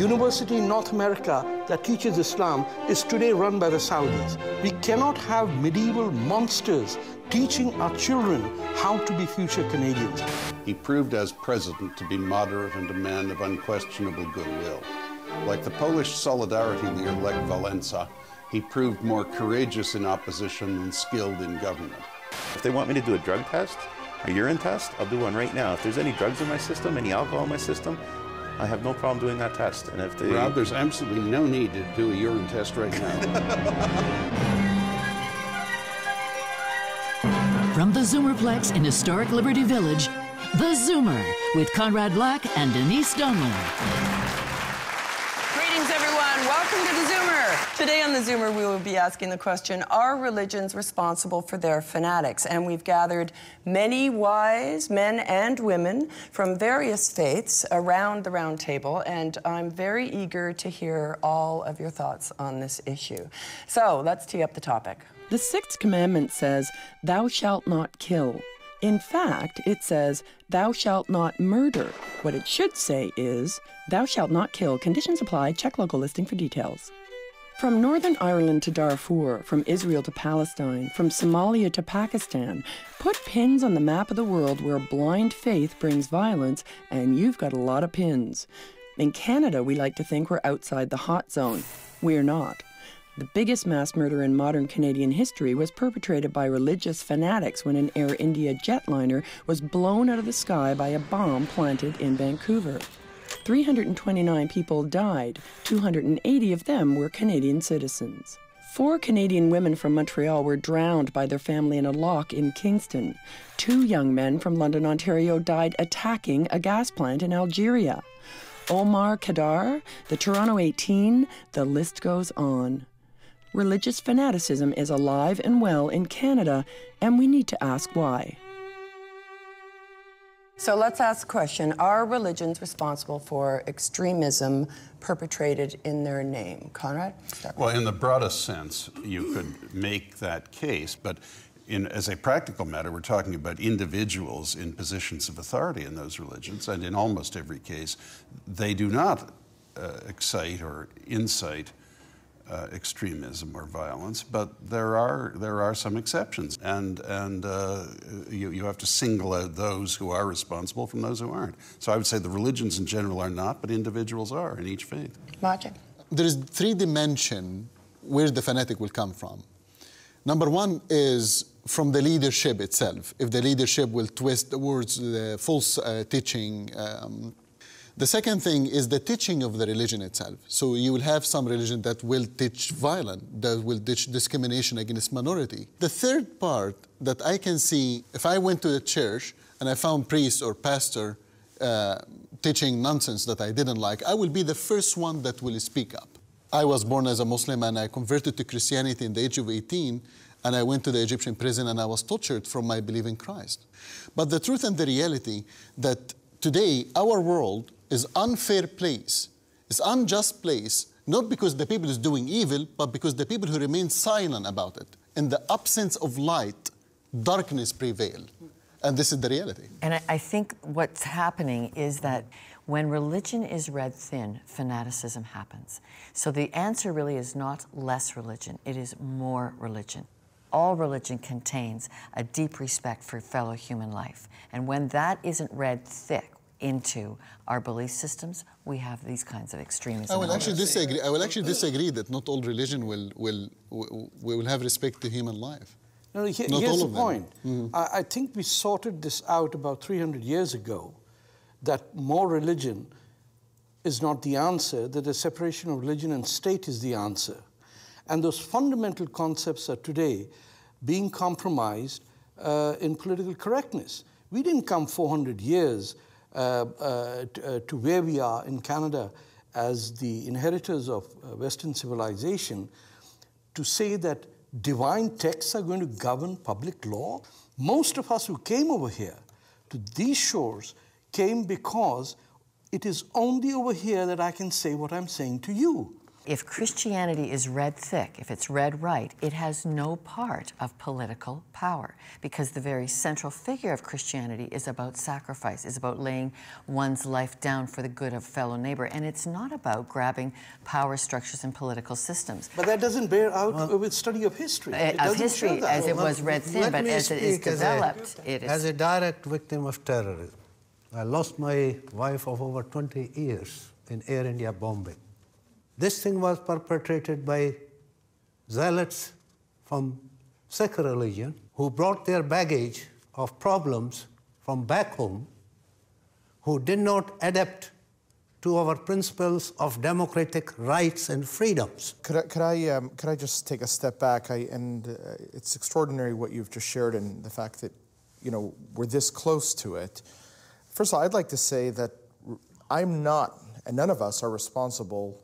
university in North America that teaches Islam is today run by the Saudis. We cannot have medieval monsters teaching our children how to be future Canadians. He proved as president to be moderate and a man of unquestionable goodwill. Like the Polish Solidarity leader Lech Walesa, he proved more courageous in opposition than skilled in government. If they want me to do a drug test, a urine test, I'll do one right now. If there's any drugs in my system, any alcohol in my system, I have no problem doing that test. And if they... Rob, there's absolutely no need to do a urine test right now. From the Zoomerplex in historic Liberty Village, The Zoomer with Conrad Black and Denise Donlan. Greetings, everyone. Welcome to The Zoomer. Today on The Zoomer, we will be asking the question, are religions responsible for their fanatics? And we've gathered many wise men and women from various faiths around the round table, and I'm very eager to hear all of your thoughts on this issue. So let's tee up the topic. The sixth commandment says, "Thou shalt not kill." In fact, it says, "Thou shalt not murder." What it should say is, "Thou shalt not kill. Conditions apply. Check local listing for details." From Northern Ireland to Darfur, from Israel to Palestine, from Somalia to Pakistan, put pins on the map of the world where blind faith brings violence, and you've got a lot of pins. In Canada, we like to think we're outside the hot zone. We're not. The biggest mass murder in modern Canadian history was perpetrated by religious fanatics when an Air India jetliner was blown out of the sky by a bomb planted in Vancouver. 329 people died. 280 of them were Canadian citizens. 4 Canadian women from Montreal were drowned by their family in a loch in Kingston. 2 young men from London, Ontario died attacking a gas plant in Algeria. Omar Khadr, the Toronto 18, the list goes on. Religious fanaticism is alive and well in Canada, and we need to ask why. So let's ask the question, are religions responsible for extremism perpetrated in their name? Conrad? Well, in the broadest sense, you could make that case, but as a practical matter, we're talking about individuals in positions of authority in those religions, and in almost every case, they do not excite or incite extremism or violence, but there are some exceptions, and you have to single out those who are responsible from those who aren't. So I would say the religions in general are not, but individuals are in each faith. Magic. There is 3 dimensions where the fanatic will come from. Number 1 is from the leadership itself. If the leadership will twist towards the false teaching. The second thing is the teaching of the religion itself. So you will have some religion that will teach violence, that will teach discrimination against minority. The third part that I can see, if I went to the church and I found priest or pastor teaching nonsense that I didn't like, I will be the first one that will speak up. I was born as a Muslim and I converted to Christianity in the age of 18, and I went to the Egyptian prison and I was tortured from my belief in Christ. But the truth and the reality that today our world is unfair place, is unjust place, not because the people is doing evil, but because the people who remain silent about it. In the absence of light, darkness prevails. And this is the reality. And I think what's happening is that when religion is read thin, fanaticism happens. So the answer really is not less religion, it is more religion. All religion contains a deep respect for fellow human life. And when that isn't read thick into our belief systems, we have these kinds of extremism. I will actually disagree that not all religion will have respect to human life. No, here's the point. I think we sorted this out about 300 years ago, that more religion is not the answer, that the separation of religion and state is the answer. And those fundamental concepts are today being compromised in political correctness. We didn't come 400 years to where we are in Canada as the inheritors of Western civilization to say that divine texts are going to govern public law. Most of us who came over here to these shores came because it is only over here that I can say what I'm saying to you. If Christianity is read thick, if it's read right, it has no part of political power, because the very central figure of Christianity is about sacrifice, is about laying one's life down for the good of fellow neighbor, and it's not about grabbing power structures and political systems. But that doesn't bear out with study of history. Of history, as it was read thin, but as it is developed, it is. As a direct victim of terrorism, I lost my wife of over 20 years in Air India bombing. This thing was perpetrated by zealots from Sikh religion who brought their baggage of problems from back home, who did not adapt to our principles of democratic rights and freedoms. Could I just take a step back? It's extraordinary what you've just shared, and the fact that, you know, we're this close to it. First of all, I'd like to say that I'm not, and none of us are responsible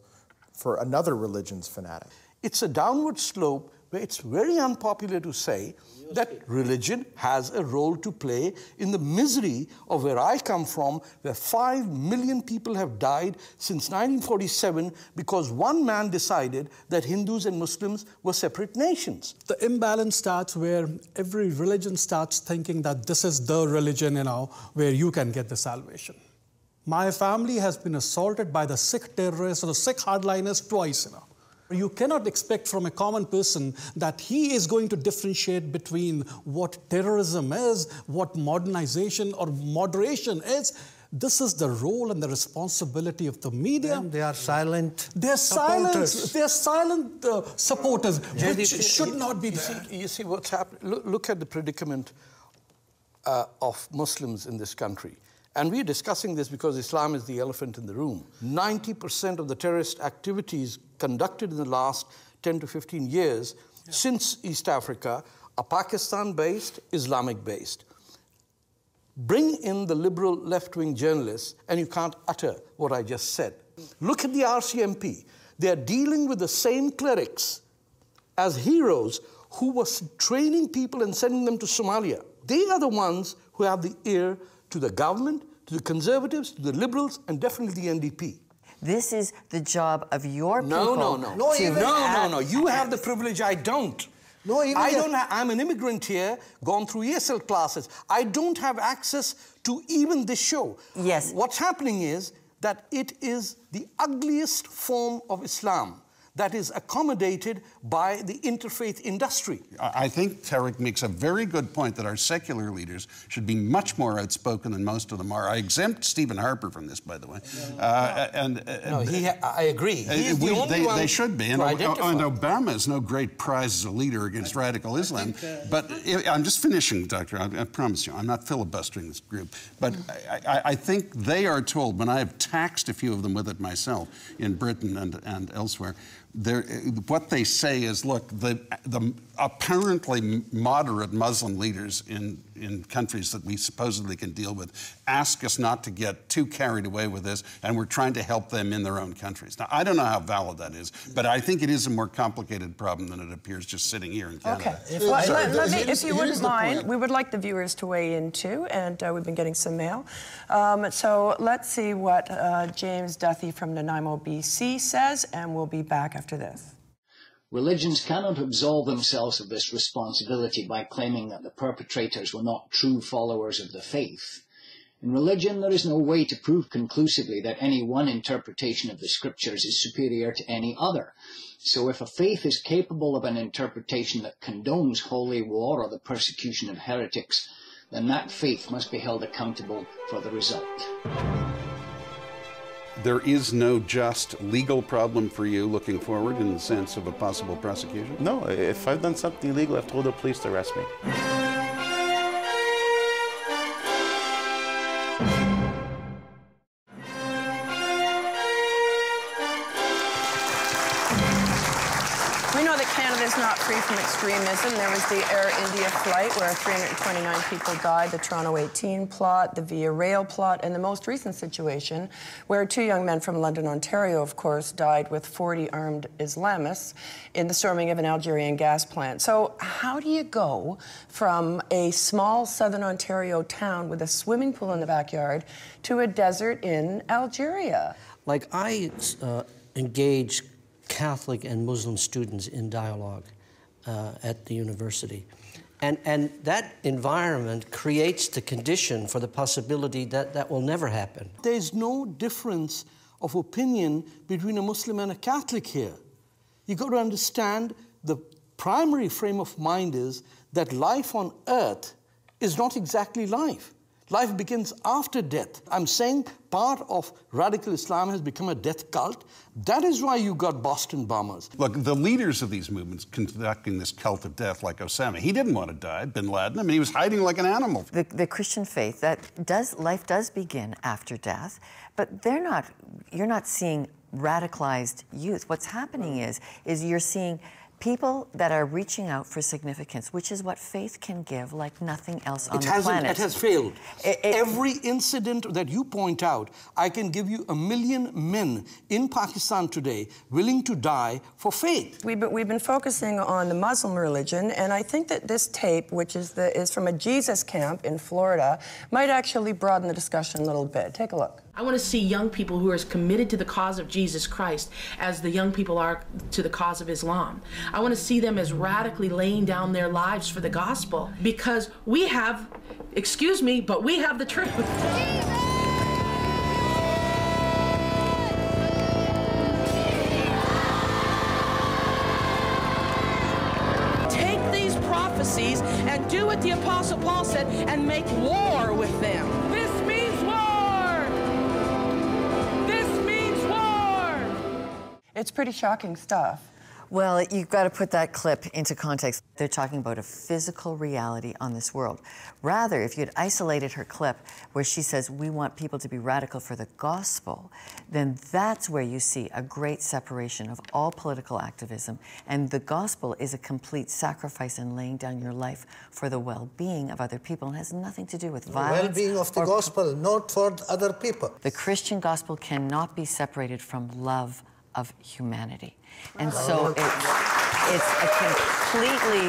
for another religion's fanatic. It's a downward slope where it's very unpopular to say that religion has a role to play in the misery of where I come from, where 5 million people have died since 1947 because one man decided that Hindus and Muslims were separate nations. The imbalance starts where every religion starts thinking that this is the religion, you know, where you can get the salvation. My family has been assaulted by the Sikh terrorists or the Sikh hardliners twice, you know. You cannot expect from a common person that he is going to differentiate between what terrorism is, what modernization or moderation is. This is the role and the responsibility of the media. And they are silent. They're silent. supporters. They're silent supporters, which should not be there. You see what's happening. Look at the predicament of Muslims in this country. And we're discussing this because Islam is the elephant in the room. 90% of the terrorist activities conducted in the last 10 to 15 years since East Africa are Pakistan-based, Islamic-based. Bring in the liberal left-wing journalists and you can't utter what I just said. Look at the RCMP. They're dealing with the same clerics as heroes who were training people and sending them to Somalia. They are the ones who have the ear to the government, to the Conservatives, to the Liberals, and definitely the NDP. This is the job of your people. No. You have the privilege, I don't. No, even I'm an immigrant here, gone through ESL classes. I don't have access to even this show. Yes. What's happening is that it is the ugliest form of Islam that is accommodated by the interfaith industry. I think Tariq makes a very good point that our secular leaders should be much more outspoken than most of them are. I exempt Stephen Harper from this, by the way. I agree. They should be. And Obama is no great prize as a leader against radical Islam. But I'm just finishing, Doctor. I promise you, I'm not filibustering this group. But I think they are told, when I have taxed a few of them with it myself in Britain and elsewhere, what they say is, look, the apparently moderate Muslim leaders in countries that we supposedly can deal with ask us not to get too carried away with this, and we're trying to help them in their own countries. Now, I don't know how valid that is, but I think it is a more complicated problem than it appears just sitting here in Canada. Okay. Well, if you wouldn't mind, we would like the viewers to weigh in too, and we've been getting some mail. So let's see what James Duthie from Nanaimo, BC says, and we'll be back after this. Religions cannot absolve themselves of this responsibility by claiming that the perpetrators were not true followers of the faith. In religion, there is no way to prove conclusively that any one interpretation of the scriptures is superior to any other. So if a faith is capable of an interpretation that condones holy war or the persecution of heretics, then that faith must be held accountable for the result. There is no just legal problem for you looking forward in the sense of a possible prosecution? No, if I've done something illegal, I've told the police to arrest me. We know that Canada is not free from extremism. There was the Air India flight where 329 people died, the Toronto 18 plot, the Via Rail plot, and the most recent situation where 2 young men from London, Ontario, of course, died with 40 armed Islamists in the storming of an Algerian gas plant. So how do you go from a small southern Ontario town with a swimming pool in the backyard to a desert in Algeria? Like, I engage Catholic and Muslim students in dialogue at the university. And that environment creates the condition for the possibility that that will never happen. There's no difference of opinion between a Muslim and a Catholic here. You've got to understand the primary frame of mind is that life on earth is not exactly life. Life begins after death. I'm saying part of radical Islam has become a death cult. That is why you got Boston bombers. Look, the leaders of these movements conducting this cult of death, like Osama, he didn't want to die, bin Laden. I mean, he was hiding like an animal. The Christian faith, life does begin after death, but you're not seeing radicalized youth. What's happening is you're seeing people that are reaching out for significance, which is what faith can give like nothing else on the planet. It has failed. Every incident that you point out, I can give you 1 million men in Pakistan today willing to die for faith. We've been focusing on the Muslim religion, and I think that this tape, which is from a Jesus camp in Florida, might actually broaden the discussion a little bit. Take a look. I want to see young people who are as committed to the cause of Jesus Christ as the young people are to the cause of Islam. I want to see them as radically laying down their lives for the gospel, because we have, excuse me, but we have the truth. Take these prophecies and do what the Apostle Paul said and make war with them. This means war. It's pretty shocking stuff. Well, you've got to put that clip into context. They're talking about a physical reality on this world. Rather, if you had isolated her clip where she says, we want people to be radical for the gospel, then that's where you see a great separation of all political activism. And the gospel is a complete sacrifice and laying down your life for the well-being of other people. And has nothing to do with violence. Well-being of the gospel, not for other people. The Christian gospel cannot be separated from love of humanity. And so it's a completely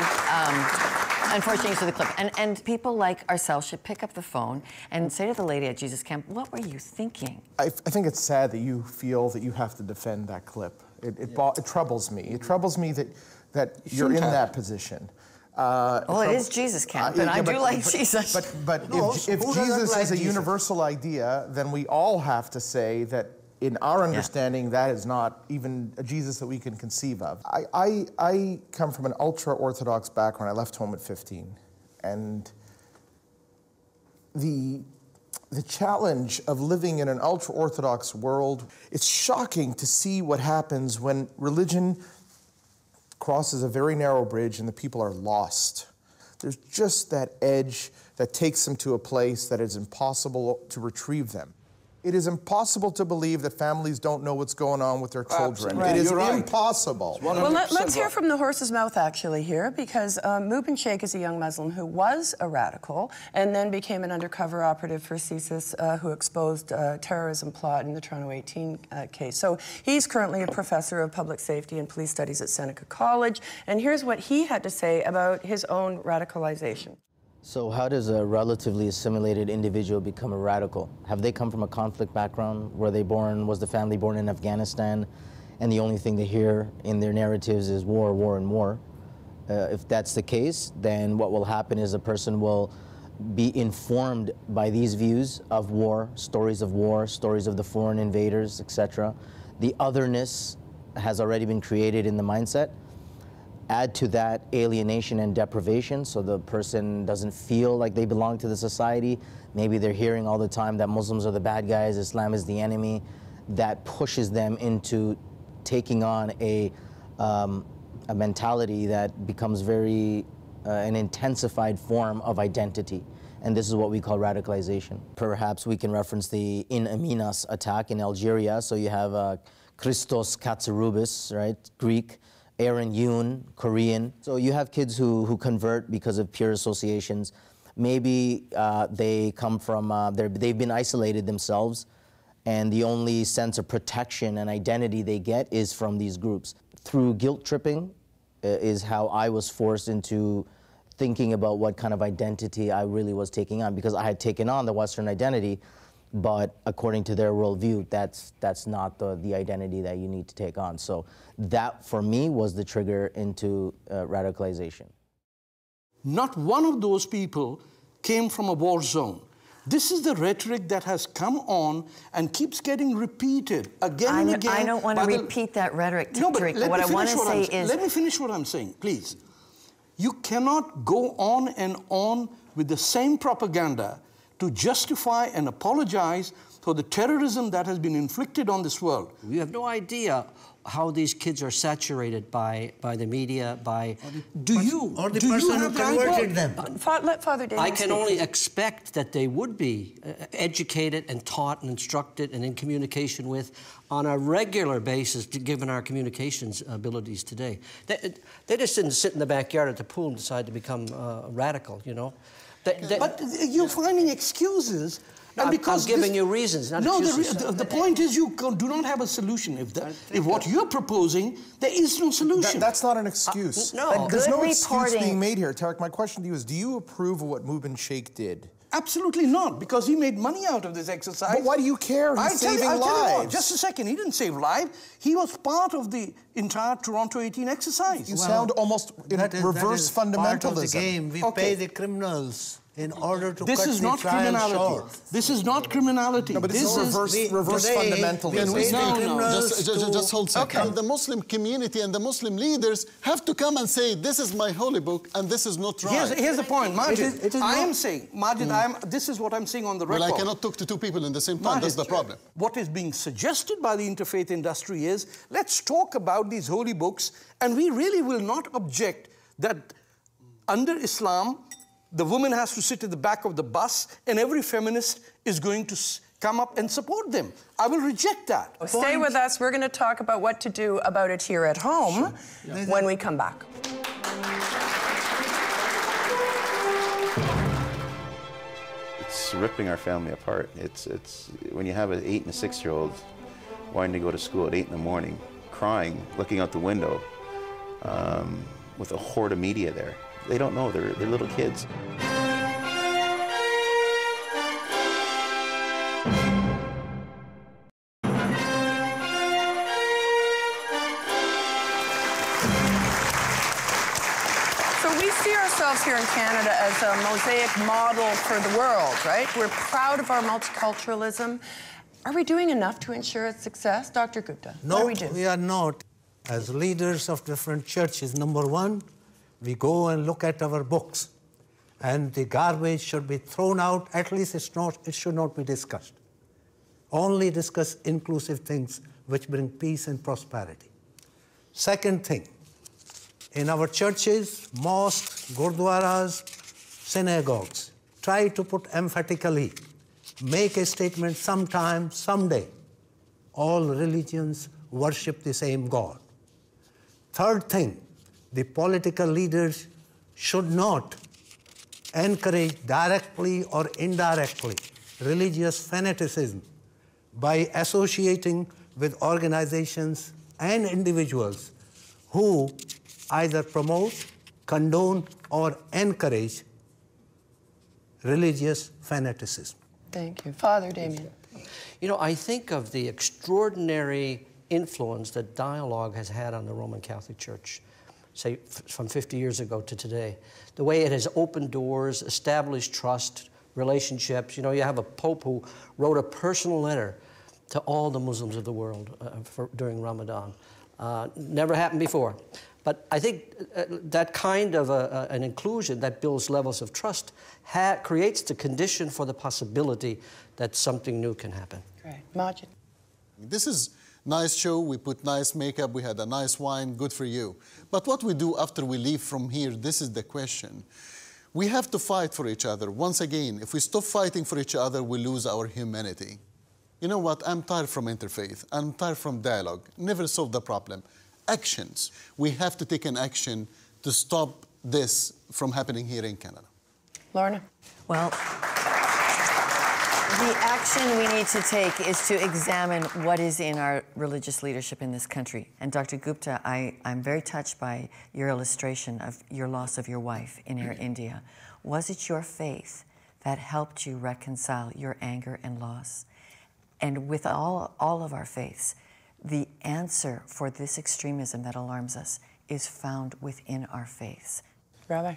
unfortunate use of the clip. And people like ourselves should pick up the phone and say to the lady at Jesus Camp, what were you thinking? I think it's sad that you feel that you have to defend that clip. It troubles me. It troubles me that you're in that position. Well, it is Jesus Camp, and I do like Jesus. But if Jesus is a universal idea, then we all have to say that in our understanding, that is not even a Jesus that we can conceive of. I come from an ultra-Orthodox background. I left home at 15. And the challenge of living in an ultra-Orthodox world, it's shocking to see what happens when religion crosses a very narrow bridge and the people are lost. There's just that edge that takes them to a place that is impossible to retrieve them. It is impossible to believe that families don't know what's going on with their children. Right. It is You're impossible. Right. Well, let's hear from the horse's mouth, actually, here, because Mubin Sheikh is a young Muslim who was a radical and then became an undercover operative for CSIS who exposed a terrorism plot in the Toronto 18 case. So he's currently a professor of public safety and police studies at Seneca College, and here's what he had to say about his own radicalization. So how does a relatively assimilated individual become a radical? Have they come from a conflict background? Was the family born in Afghanistan, and the only thing they hear in their narratives is war, war, and war? If that's the case, then what will happen is a person will be informed by these views of war, stories of the foreign invaders, etc. The otherness has already been created in the mindset. Add to that alienation and deprivation, so the person doesn't feel like they belong to the society. Maybe they're hearing all the time that Muslims are the bad guys, Islam is the enemy. That pushes them into taking on a mentality that becomes very an intensified form of identity. And this is what we call radicalization. Perhaps we can reference the In Aminas attack in Algeria. So you have Christos Katsaroubis, right, Greek, Aaron Yoon, Korean. So you have kids who convert because of peer associations. Maybe they come from, they've been isolated themselves, and the only sense of protection and identity they get is from these groups. Through guilt tripping is how I was forced into thinking about what kind of identity I really was taking on, because I had taken on the Western identity, but according to their worldview, that's not the identity that you need to take on. So that, for me, was the trigger into radicalization. Not one of those people came from a war zone. This is the rhetoric that has come on and keeps getting repeated again and again. I don't want to repeat that rhetoric. No, but what I want to say is... Let me finish what I'm saying, please. You cannot go on and on with the same propaganda to justify and apologize for the terrorism that has been inflicted on this world. You have no idea how these kids are saturated by the media, by... Or the person who converted them. Let Father David I can only expect that they would be educated and taught and instructed and in communication with on a regular basis, given our communications abilities today. They just didn't sit in the backyard at the pool and decide to become radical, you know? But you're finding excuses. And because I'm giving you reasons, not excuses. The point is you do not have a solution. If what you're proposing, there is no solution. That's not an excuse. No. There's no excuse being made here. Tarek, my question to you is, do you approve of what Mubin Sheikh did? Absolutely not, because he made money out of this exercise. But why do you care? He's saving lives. Just a second, he didn't save lives. He was part of the entire Toronto 18 exercise. You sound almost in reverse fundamentalism. Part of the game. We pay the criminals in order to this cut is the not trial criminality. short. This is not criminality. No, but this is reverse fundamentalism. Just hold a second. Okay. The Muslim community and the Muslim leaders have to come and say, this is my holy book and this is not right. Here's the point, Majid. I am saying, Majid, this is what I'm saying on the record. Well, I cannot talk to two people in the same time. That's the problem. What is being suggested by the interfaith industry is, let's talk about these holy books, and we really will not object that under Islam, the woman has to sit at the back of the bus, and every feminist is going to come up and support them. I will reject that. Stay with us. We're going to talk about what to do about it here at home when we come back. It's ripping our family apart. It's when you have an 8 and a 6-year-old wanting to go to school at 8 in the morning, crying, looking out the window with a horde of media there. They don't know, they're little kids. So we see ourselves here in Canada as a mosaic model for the world, right? We're proud of our multiculturalism. Are we doing enough to ensure its success? Dr. Gupta, No, what do we do? We are not. As leaders of different churches, number one, we go and look at our books, and the garbage should be thrown out. At least it should not be discussed. Only discuss inclusive things which bring peace and prosperity. Second thing, in our churches, mosques, gurdwaras, synagogues, try to put emphatically, make a statement sometime, someday, all religions worship the same God. Third thing, the political leaders should not encourage directly or indirectly religious fanaticism by associating with organizations and individuals who either promote, condone, or encourage religious fanaticism. Thank you. Father Damien. You know, I think of the extraordinary influence that dialogue has had on the Roman Catholic Church, say, from 50 years ago to today. The way it has opened doors, established trust, relationships. You know, you have a pope who wrote a personal letter to all the Muslims of the world during Ramadan. Never happened before. But I think that kind of an inclusion that builds levels of trust creates the condition for the possibility that something new can happen. Great. Majid. This is nice show, we put nice makeup, we had a nice wine, good for you. But what we do after we leave from here, this is the question. We have to fight for each other. Once again, if we stop fighting for each other, we lose our humanity. You know what? I'm tired from interfaith. I'm tired from dialogue. Never solve the problem. Actions. We have to take an action to stop this from happening here in Canada. Lorna? Well, the action we need to take is to examine what is in our religious leadership in this country. And Dr. Gupta, I'm very touched by your illustration of your loss of your wife in Air India. Was it your faith that helped you reconcile your anger and loss. And with all of our faiths, the answer for this extremism that alarms us is found within our faiths. Rabbi?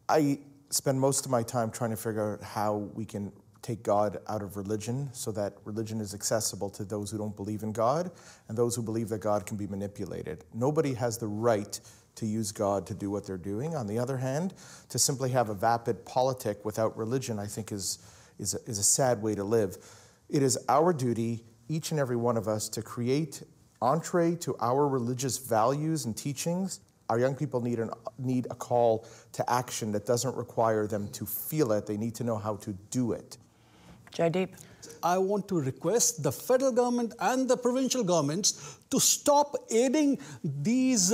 I spend most of my time trying to figure out how we can take God out of religion so that religion is accessible to those who don't believe in God and those who believe that God can be manipulated. Nobody has the right to use God to do what they're doing. On the other hand, to simply have a vapid politic without religion, I think is a sad way to live. It is our duty, each and every one of us, to create entree to our religious values and teachings. Our young people need a call to action that doesn't require them to feel it. They need to know how to do it. Jaideep? I want to request the federal government and the provincial governments to stop aiding these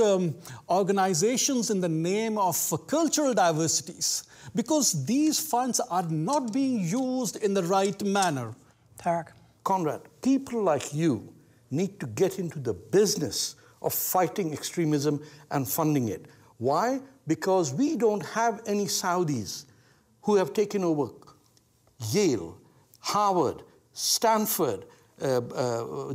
organizations in the name of cultural diversities, because these funds are not being used in the right manner. Tarek? Conrad, people like you need to get into the business of fighting extremism and funding it. Why? Because we don't have any Saudis who have taken over Yale, Harvard, Stanford,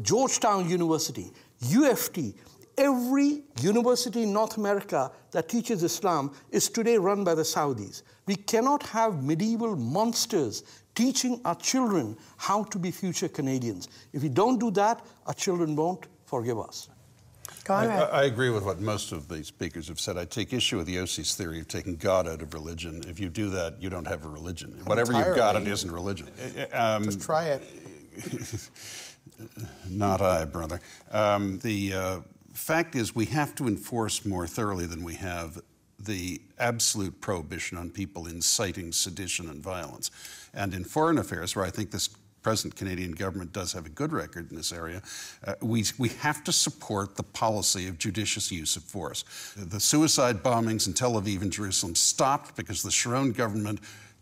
Georgetown University, UFT. Every university in North America that teaches Islam is today run by the Saudis. We cannot have medieval monsters teaching our children how to be future Canadians. If we don't do that, our children won't forgive us. I agree with what most of the speakers have said. I take issue with the OC's theory of taking God out of religion. If you do that, you don't have a religion. Whatever you've got, it isn't religion. Just try it. Not I, brother. The fact is, we have to enforce more thoroughly than we have the absolute prohibition on people inciting sedition and violence. And in foreign affairs, where I think this present Canadian government does have a good record in this area, we have to support the policy of judicious use of force. The suicide bombings in Tel Aviv and Jerusalem stopped because the Sharon government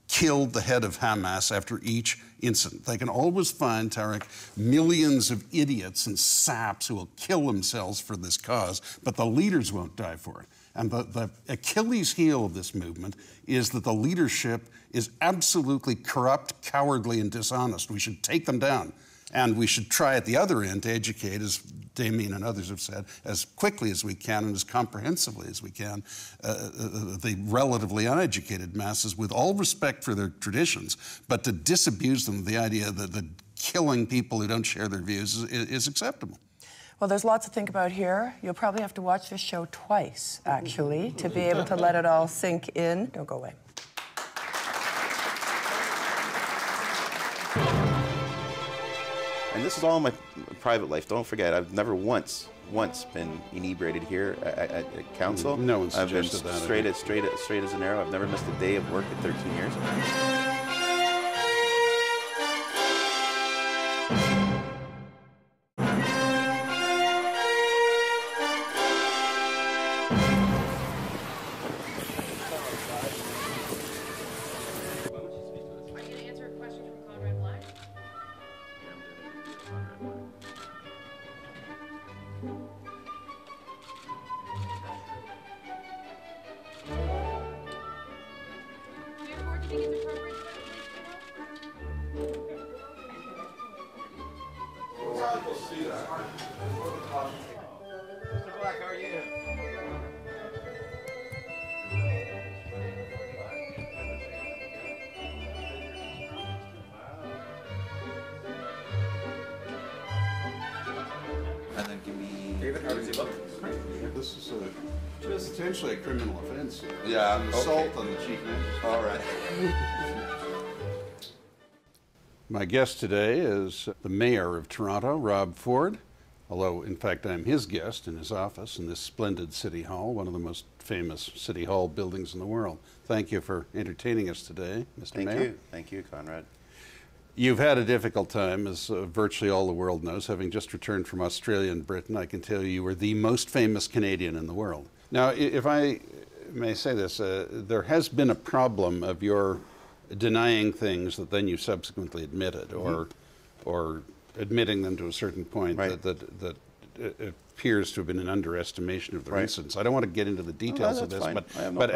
killed the head of Hamas after each incident. They can always find, Tarek, millions of idiots and saps who will kill themselves for this cause, but the leaders won't die for it. And the Achilles heel of this movement is that the leadership is absolutely corrupt, cowardly, and dishonest. We should take them down. And we should try at the other end to educate, as Damien and others have said, as quickly as we can and as comprehensively as we can, the relatively uneducated masses, with all respect for their traditions, but to disabuse them of the idea that the killing people who don't share their views is acceptable. Well, there's lots to think about here. You'll probably have to watch this show twice, actually, to be able to let it all sink in. Don't go away. And this is all my private life. Don't forget, I've never once been inebriated here at council. No one I've been suggested that. straight as an arrow. I've never missed a day of work in 13 years. Are you going to answer a question from Conrad Black? Therefore, do you think it's appropriate for the police Mr. Black, how are you? And then give me... David, how does he look? This is essentially a criminal offense. Yeah, An assault on the chief magistrate. All right. My guest today is the mayor of Toronto, Rob Ford, although, in fact, I'm his guest in his office in this splendid city hall, one of the most famous city hall buildings in the world. Thank you for entertaining us today, Mr. Mayor. Thank you, Conrad. You've had a difficult time, as virtually all the world knows. Having just returned from Australia and Britain, I can tell you were the most famous Canadian in the world. Now, if I may say this, there has been a problem of your denying things that then you subsequently admitted, or admitting them to a certain point that appears to have been an underestimation of the incidents. I don't want to get into the details of this, but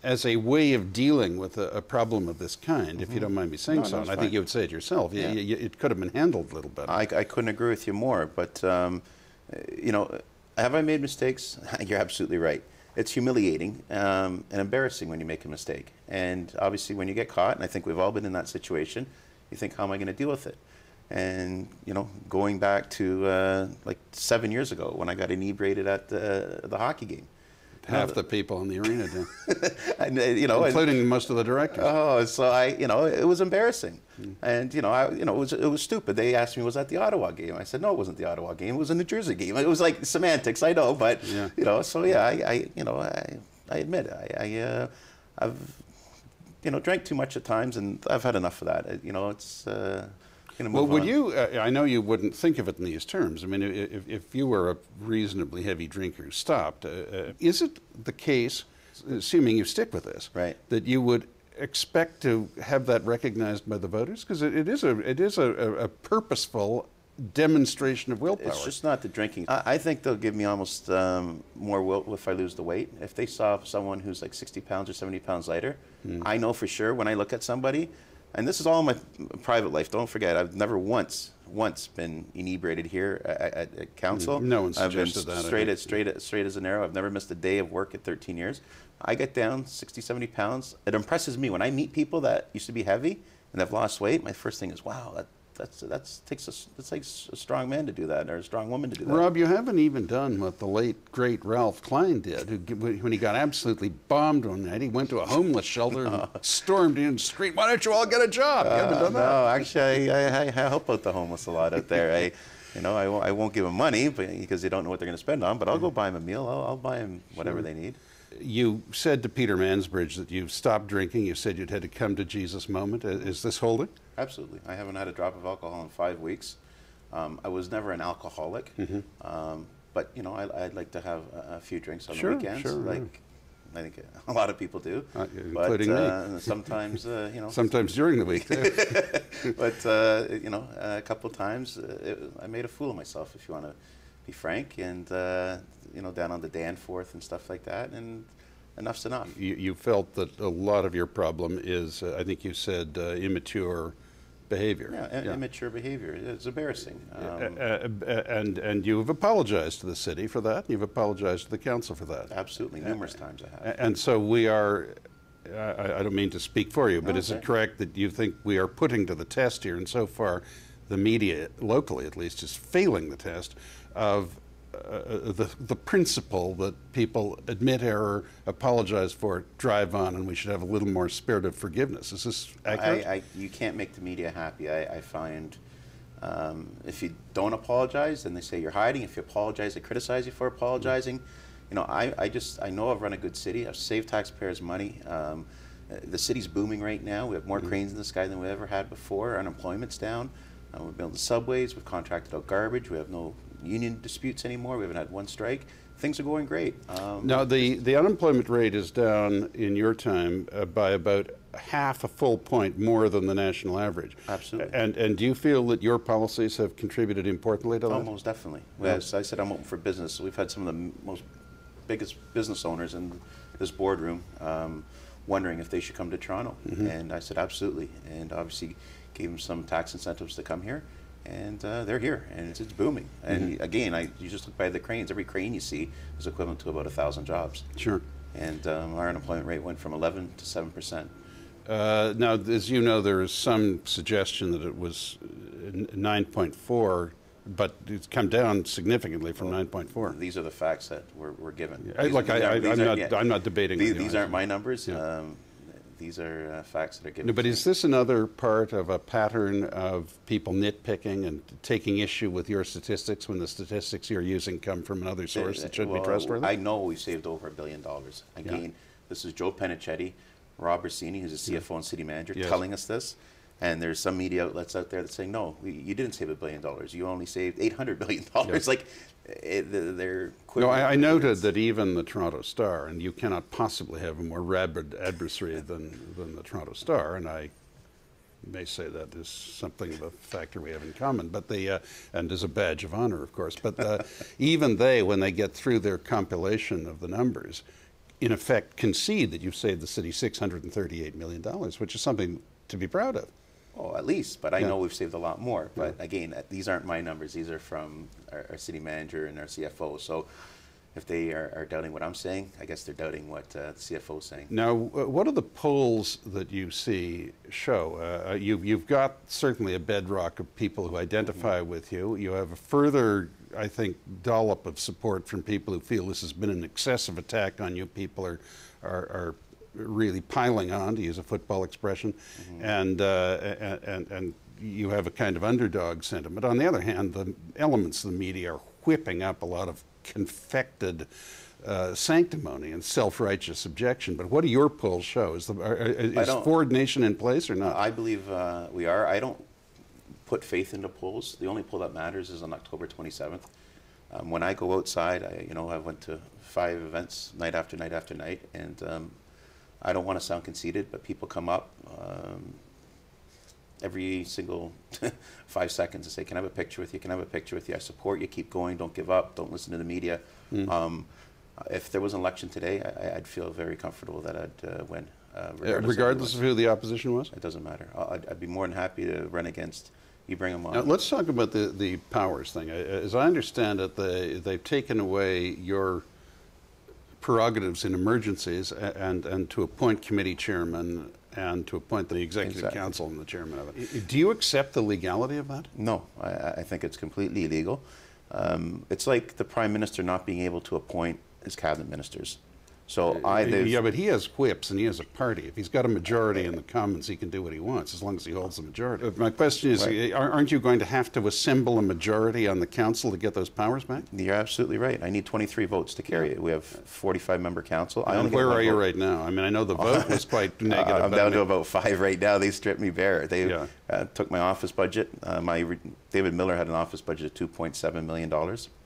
as a way of dealing with a problem of this kind, if you don't mind me saying so, and I think you would say it yourself, it could have been handled a little better. I couldn't agree with you more, but, you know, have I made mistakes? You're absolutely right. It's humiliating and embarrassing when you make a mistake. And obviously when you get caught, and I think we've all been in that situation, you think, how am I going to deal with it? And, you know, going back to like 7 years ago when I got inebriated at the hockey game. Half the people in the arena do. And, you know, including most of the directors. Oh, so you know, it was embarrassing. And, you know, it was stupid. They asked me, was that the Ottawa game? I said, no, it wasn't the Ottawa game. It was a New Jersey game. It was like semantics, I know, but, you know, so yeah, I admit it. I've, you know, drank too much at times, and I've had enough of that. You know, it's... Well, would you, I know you wouldn't think of it in these terms. I mean, if you were a reasonably heavy drinker who stopped, is it the case, assuming you stick with this, that you would expect to have that recognized by the voters? Because it is a purposeful demonstration of willpower. It's just not the drinking. I think they'll give me almost more will if I lose the weight. If they saw someone who's like 60 pounds or 70 pounds lighter, I know for sure when I look at somebody, and this is all in my private life. Don't forget, I've never once been inebriated here at council. No one I've been suggested that. straight as an arrow. I've never missed a day of work at 13 years. I get down 60, 70 pounds. It impresses me when I meet people that used to be heavy and have lost weight. My first thing is, wow, that takes a strong man to do that, or a strong woman to do that. Rob, you haven't even done what the late, great Ralph Klein did, when he got absolutely bombed one night. He went to a homeless shelter and stormed in and screamed, why don't you all get a job? You haven't done that? No, actually, I help out the homeless a lot out there. You know, I won't give them money because they don't know what they're going to spend on, but I'll go buy them a meal. I'll buy them whatever they need. You said to Peter Mansbridge that you stopped drinking. You said you'd had a come to Jesus moment. Is this holding? Absolutely. I haven't had a drop of alcohol in 5 weeks. I was never an alcoholic, but you know, I'd like to have a few drinks on the weekends. Like I think a lot of people do, including me. Sometimes, you know, sometimes during the week too. But you know, a couple of times I made a fool of myself, if you want to be frank, and you know, down on the Danforth and stuff like that, and enough's enough. You felt that a lot of your problem is, I think you said, immature behavior. Yeah, immature behavior. It's embarrassing. And you've apologized to the city for that. You've apologized to the council for that. Absolutely, numerous times I have. And so we are, I don't mean to speak for you, but is it correct that you think we are putting to the test here, and so far the media, locally at least, is failing the test of the principle that people admit error, apologize for it, drive on, and we should have a little more spirit of forgiveness. Is this accurate? You can't make the media happy. I find if you don't apologize, then they say you're hiding. If you apologize, they criticize you for apologizing. You know, I know I've run a good city. I've saved taxpayers' money. The city's booming right now. We have more cranes in the sky than we ever had before. Our unemployment's down. We're building subways. We've contracted out garbage. We have no union disputes anymore. We haven't had one strike. Things are going great. Now, the unemployment rate is down in your time by about half a full point more than the national average. Absolutely. And do you feel that your policies have contributed importantly to that? Oh, most definitely. As I said, I'm open for business. We've had some of the biggest business owners in this boardroom wondering if they should come to Toronto. And I said, absolutely. And obviously gave them some tax incentives to come here. And they're here, and it's booming. And again, you just look by the cranes. Every crane you see is equivalent to about 1,000 jobs. Sure. And our unemployment rate went from 11 to 7%. Now, as you know, there is some suggestion that it was 9.4, but it's come down significantly from 9.4. These are the facts that were given. I'm not debating. These aren't my numbers. Yeah. These are facts that are given. No, but is this another part of a pattern of people nitpicking and taking issue with your statistics when the statistics you're using come from another source that should be trustworthy? I know we've saved over $1 billion. Again, this is Joe Penichetti, Rob Rossini, who's a CFO and city manager, telling us this. And there's some media outlets out there that say, no, you didn't save $1 billion. You only saved $800 million. Like, they're quick. No, I noted that even the Toronto Star, and you cannot possibly have a more rabid adversary than the Toronto Star, and I may say that is something of a factor we have in common, but and is a badge of honor, of course. But even they, when they get through their compilation of the numbers, in effect, concede that you've saved the city $638 million, which is something to be proud of. Oh, at least, but I know we've saved a lot more. But again, these aren't my numbers. These are from our city manager and our CFO. So if they are doubting what I'm saying, I guess they're doubting what the CFO is saying. Now, what do the polls that you see show? You've got certainly a bedrock of people who identify with you. You have a further, I think, dollop of support from people who feel this has been an excessive attack on you. People are really piling on, to use a football expression, and you have a kind of underdog sentiment. On the other hand, the elements of the media are whipping up a lot of confected sanctimony and self-righteous objection. But what do your polls show? Is Ford Nation in place or not? I believe we are. I don't put faith into polls. The only poll that matters is on October 27th. When I go outside, I went to 5 events night after night after night, and I don't want to sound conceited, but people come up every single 5 seconds and say, can I have a picture with you? Can I have a picture with you? I support you. Keep going. Don't give up. Don't listen to the media. If there was an election today, I'd feel very comfortable that I'd win. Regardless of who the opposition was? It doesn't matter. I'd be more than happy to run against. You bring them on. Now, let's talk about the powers thing. As I understand it, they've taken away your prerogatives in emergencies and to appoint committee chairman and to appoint the executive council and the chairman of it. Do you accept the legality of that? No, I think it's completely illegal. It's like the prime minister not being able to appoint his cabinet ministers. So yeah, but he has whips and he has a party. If he's got a majority in the Commons, he can do what he wants as long as he holds the majority. My question is, aren't you going to have to assemble a majority on the council to get those powers back? You're absolutely right. I need 23 votes to carry it. We have 45-member council. And where are you right now? I mean, I know the vote was quite negative. I'm down to about 5 right now. They stripped me bare. They took my office budget. David Miller had an office budget of $2.7 million.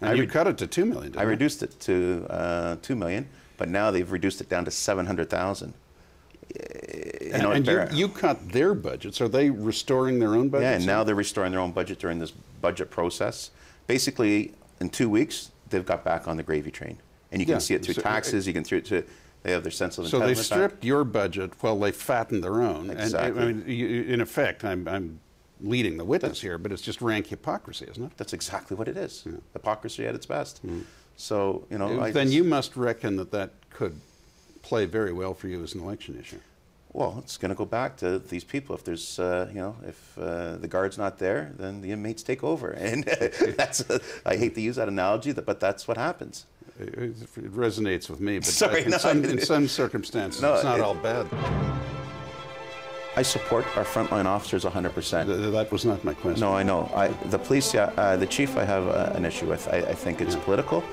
And you cut it to $2 million. I reduced it to $2 million. But now they've reduced it down to $700,000. And you cut their budgets. Are they restoring their own budgets? Yeah, and now they're restoring their own budget during this budget process. Basically, in 2 weeks, they've got back on the gravy train. And you can see it through taxes, you can see it through, they have their sense of entitlement. So they stripped your budget while they fattened their own. Exactly. And, I mean, in effect, I'm leading the witness here, but it's just rank hypocrisy, isn't it? That's exactly what it is. Yeah. Hypocrisy at its best. So, then you must reckon that could play very well for you as an election issue. Well, it's going to go back to these people. If there's, if the guard's not there, then the inmates take over. And I hate to use that analogy, but that's what happens. It resonates with me, but Sorry, in some circumstances, it's not all bad. I support our frontline officers 100%. That was not my question. No, I know. The police, the chief I have an issue with. I think it's political.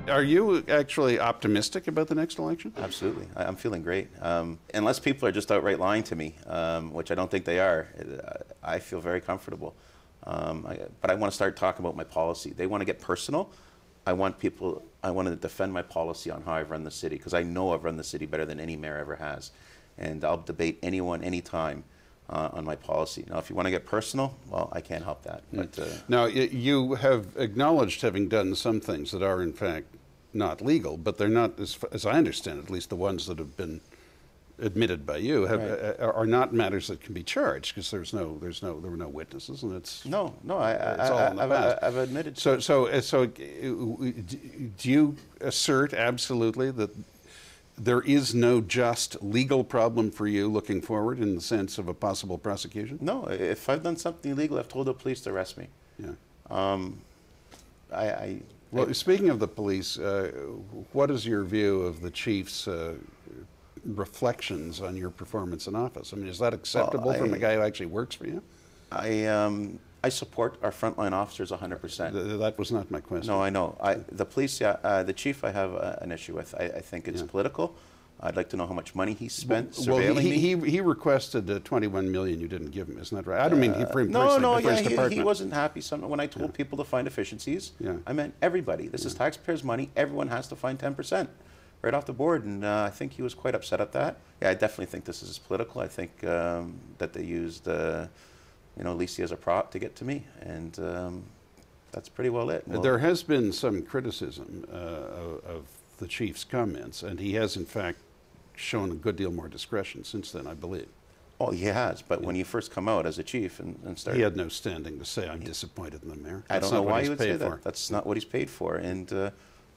Are you actually optimistic about the next election? Absolutely. I'm feeling great. Unless people are just outright lying to me, which I don't think they are, I feel very comfortable. But I want to start talking about my policy. They want to get personal. I want to defend my policy on how I've run the city, because I know I've run the city better than any mayor ever has. And I'll debate anyone, anytime on my policy. Now, if you want to get personal, well, I can't help that. But, now, you have acknowledged having done some things that are, in fact, not legal, but they're not, as I understand it, at least the ones that have been admitted by you are not matters that can be charged, because there were no witnesses, and it's it's all in the past. I've admitted. So do you assert absolutely that there is no just legal problem for you looking forward in the sense of a possible prosecution? No, if I've done something illegal, I've told the police to arrest me. Yeah. Well, speaking of the police, what is your view of the chief's reflections on your performance in office? I mean, is that acceptable from a guy who actually works for you? I support our frontline officers 100%. That was not my question. No, I know. The police, the chief I have an issue with. I think it's political. I'd like to know how much money he spent surveilling me. He requested $21 million you didn't give him, isn't that right? I don't mean for him personally, but for his department. He wasn't happy. When I told people to find efficiencies, I meant everybody. This is taxpayers' money. Everyone has to find 10%. right off the board, and I think he was quite upset at that. Yeah, I definitely think this is political. I think that they used, Lisi as a prop to get to me, and that's pretty well it. Well, there has been some criticism of the chief's comments, and he has in fact shown a good deal more discretion since then, I believe. Oh, he has, but when you first come out as a chief and start... He had no standing to say, I'm disappointed in the mayor. I don't know why he would say that. That's not what he's paid for. And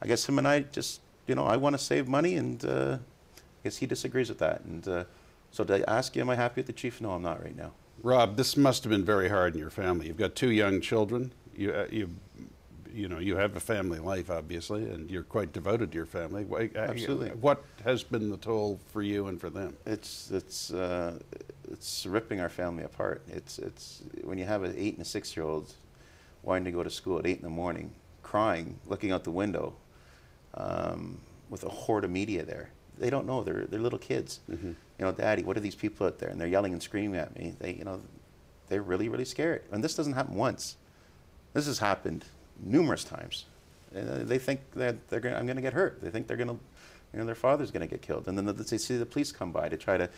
I guess him and I just, I want to save money, and I guess he disagrees with that. And so to ask you, am I happy with the chief? No, I'm not right now. Rob, this must have been very hard in your family. You've got 2 young children. You have a family life, obviously, and you're quite devoted to your family. Absolutely. What has been the toll for you and for them? It's ripping our family apart. It's when you have an 8 and a 6-year-old wanting to go to school at 8 in the morning, crying, looking out the window, with a horde of media there. They don't know. They're little kids. Mm-hmm. Daddy, what are these people out there? And they're yelling and screaming at me. They're really, really scared. And this doesn't happen once. This has happened numerous times. They think that I'm going to get hurt. They think they're going to, their father's going to get killed. And then they see the police come by to try to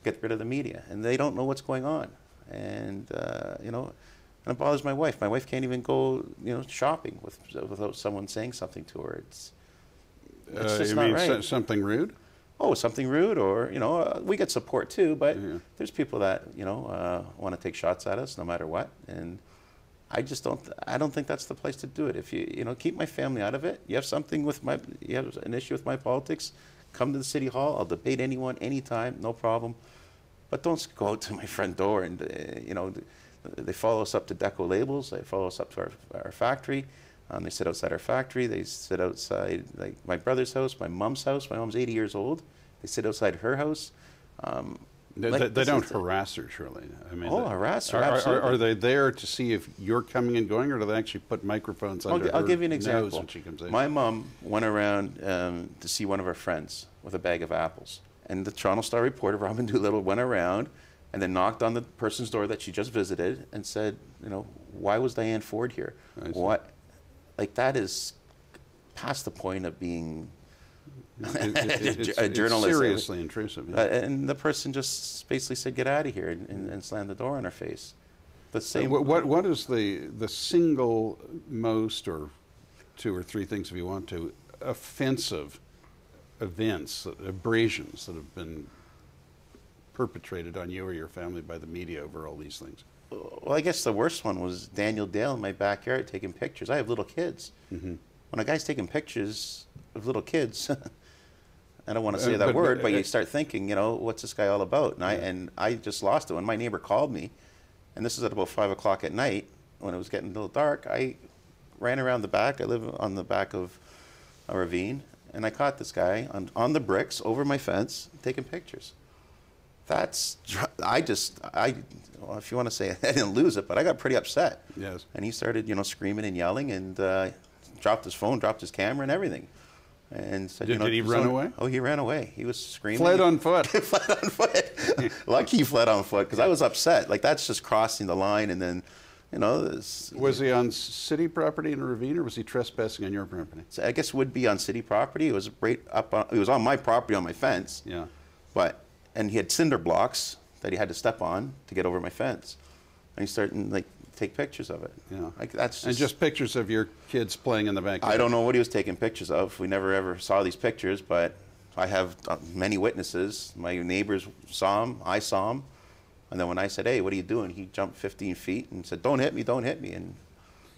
get rid of the media, and they don't know what's going on. And and it bothers my wife. My wife can't even go, shopping without someone saying something to her. It's just not right. Something rude? Oh, something rude, or we get support too. But there's people that want to take shots at us no matter what, and I just don't. I don't think that's the place to do it. If you keep my family out of it. You have you have an issue with my politics, come to the city hall. I'll debate anyone, anytime, no problem. But don't go out to my front door and they follow us up to Deco Labels. They follow us up to our factory. They sit outside our factory. They sit outside like my brother's house, my mom's house. My mom's 80 years old. They sit outside her house. They don't harass her, surely. I mean, harass her, absolutely. Are they there to see if you're coming and going, or do they actually put microphones under her I'll give you an example. nose when she comes in? My mom went around to see one of her friends with a bag of apples. And the Toronto Star reporter, Robin Doolittle, went around and then knocked on the person's door that she just visited and said, why was Diane Ford here? What? Like, that is past the point of being a journalist. It's seriously intrusive. Yeah. And the person just basically said, get out of here, and slammed the door on her face. The same. What is the single most, or 2 or 3 things if you want to, offensive events, abrasions that have been perpetrated on you or your family by the media over all these things? Well, I guess the worst one was Daniel Dale in my backyard taking pictures. I have little kids. Mm-hmm. When a guy's taking pictures of little kids, I don't want to say that word, but you start thinking, what's this guy all about? And I just lost it. When my neighbor called me, and this is at about 5 o'clock at night, when it was getting a little dark, I ran around the back. I live on the back of a ravine, and I caught this guy on the bricks over my fence taking pictures. Well, if you want to say I didn't lose it, but I got pretty upset. Yes. And he started, screaming and yelling, and dropped his phone, dropped his camera, and everything. And said, did he run away? Oh, he ran away. He was screaming. Fled on foot. Fled on foot. Lucky he fled on foot, because I was upset. Like, that's just crossing the line, and then, Was he on city property in a ravine, or was he trespassing on your property? I guess it would be on city property. It was right up on, it was on my property, on my fence. Yeah. And he had cinder blocks that he had to step on to get over my fence. And he started to take pictures of it. Yeah. That's and just pictures of your kids playing in the backyard. I don't know what he was taking pictures of. We never ever saw these pictures, but I have many witnesses. My neighbors saw him. I saw him. And then when I said, hey, what are you doing? He jumped 15 feet and said, don't hit me, don't hit me. And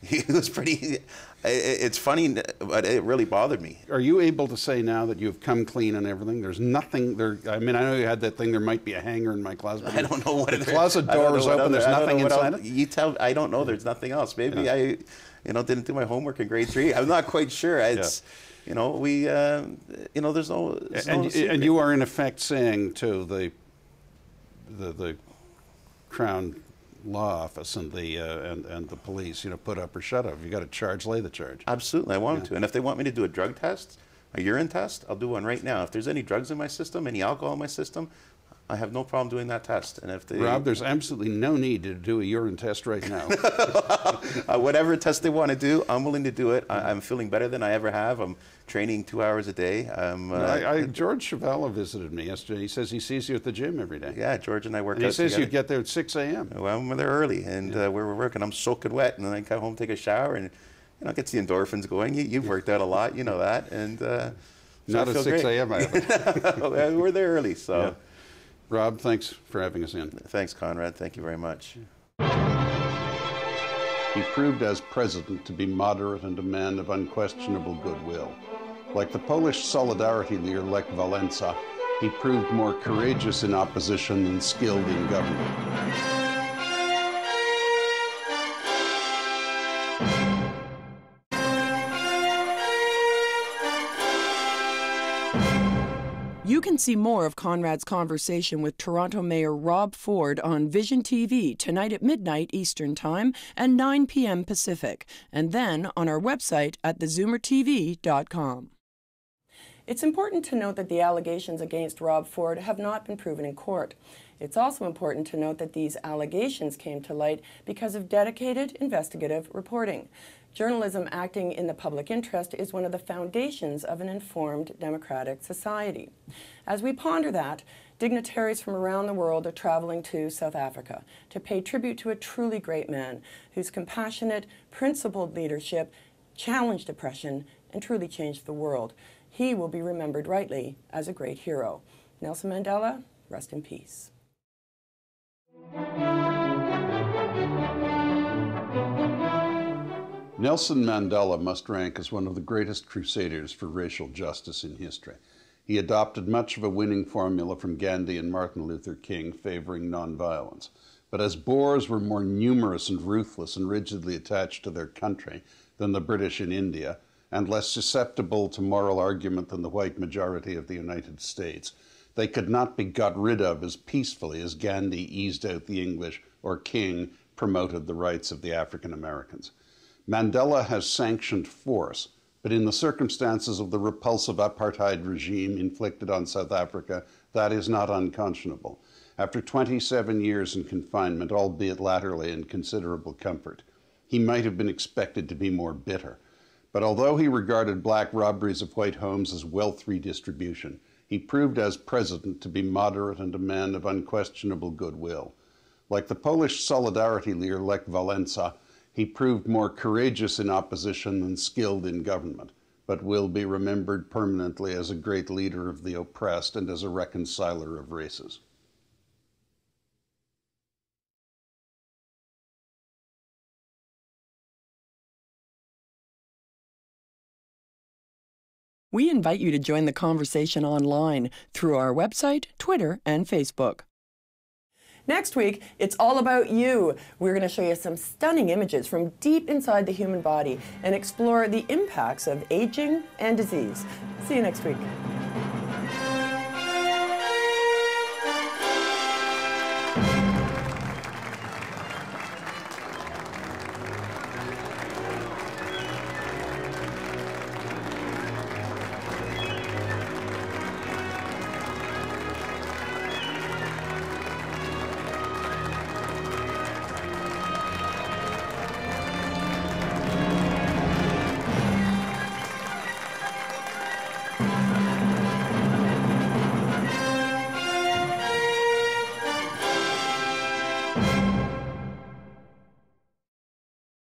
he was pretty, it's funny, but it really bothered me. Are you able to say now that you've come clean and everything? There's nothing there. I mean, I know you had that thing, there might be a hanger in my closet. I don't know what it is. The closet door is open, there's nothing inside it? I don't know, there's nothing else. Maybe I didn't do my homework in grade 3. I'm not quite sure. It's, there's no... And you are in effect saying to the Crown Law Office and the police, put up or shut up. If you got a charge, lay the charge. Absolutely, I want them to. And if they want me to do a drug test, a urine test, I'll do one right now. If there's any drugs in my system, any alcohol in my system, I have no problem doing that test. And if they, Rob, there's absolutely no need to do a urine test right now. whatever test they want to do, I'm willing to do it. I'm feeling better than I ever have. I'm training 2 hours a day. George Chavella visited me yesterday. He says he sees you at the gym every day. Yeah, George and I work out he says together. you get there at 6 a.m. Well, I'm there early, and we're working. I'm soaking wet, and then I come home, take a shower, and gets the endorphins going. You've worked out a lot, you know that, and so not at 6 a.m. I haven't. We're there early, so. Yeah. Rob, thanks for having us in. Thanks, Conrad. Thank you very much. He proved as president to be moderate and a man of unquestionable goodwill. Like the Polish Solidarity leader Lech Wałęsa, he proved more courageous in opposition than skilled in government. You can see more of Conrad's conversation with Toronto Mayor Rob Ford on Vision TV tonight at midnight Eastern Time and 9 p.m. Pacific, and then on our website at thezoomertv.com. It's important to note that the allegations against Rob Ford have not been proven in court. It's also important to note that these allegations came to light because of dedicated investigative reporting. Journalism acting in the public interest is one of the foundations of an informed democratic society. As we ponder that, dignitaries from around the world are traveling to South Africa to pay tribute to a truly great man whose compassionate, principled leadership challenged oppression and truly changed the world. He will be remembered rightly as a great hero. Nelson Mandela, rest in peace. Nelson Mandela must rank as one of the greatest crusaders for racial justice in history. He adopted much of a winning formula from Gandhi and Martin Luther King, favoring nonviolence. But as Boers were more numerous and ruthless and rigidly attached to their country than the British in India, and less susceptible to moral argument than the white majority of the United States, they could not be got rid of as peacefully as Gandhi eased out the English or King promoted the rights of the African Americans. Mandela has sanctioned force, but in the circumstances of the repulsive apartheid regime inflicted on South Africa, that is not unconscionable. After 27 years in confinement, albeit latterly in considerable comfort, he might have been expected to be more bitter. But although he regarded black robberies of white homes as wealth redistribution, he proved as president to be moderate and a man of unquestionable goodwill. Like the Polish Solidarity leader Lech Wałęsa, he proved more courageous in opposition than skilled in government, but will be remembered permanently as a great leader of the oppressed and as a reconciler of races. We invite you to join the conversation online through our website, Twitter, and Facebook. Next week, it's all about you. We're going to show you some stunning images from deep inside the human body and explore the impacts of aging and disease. See you next week.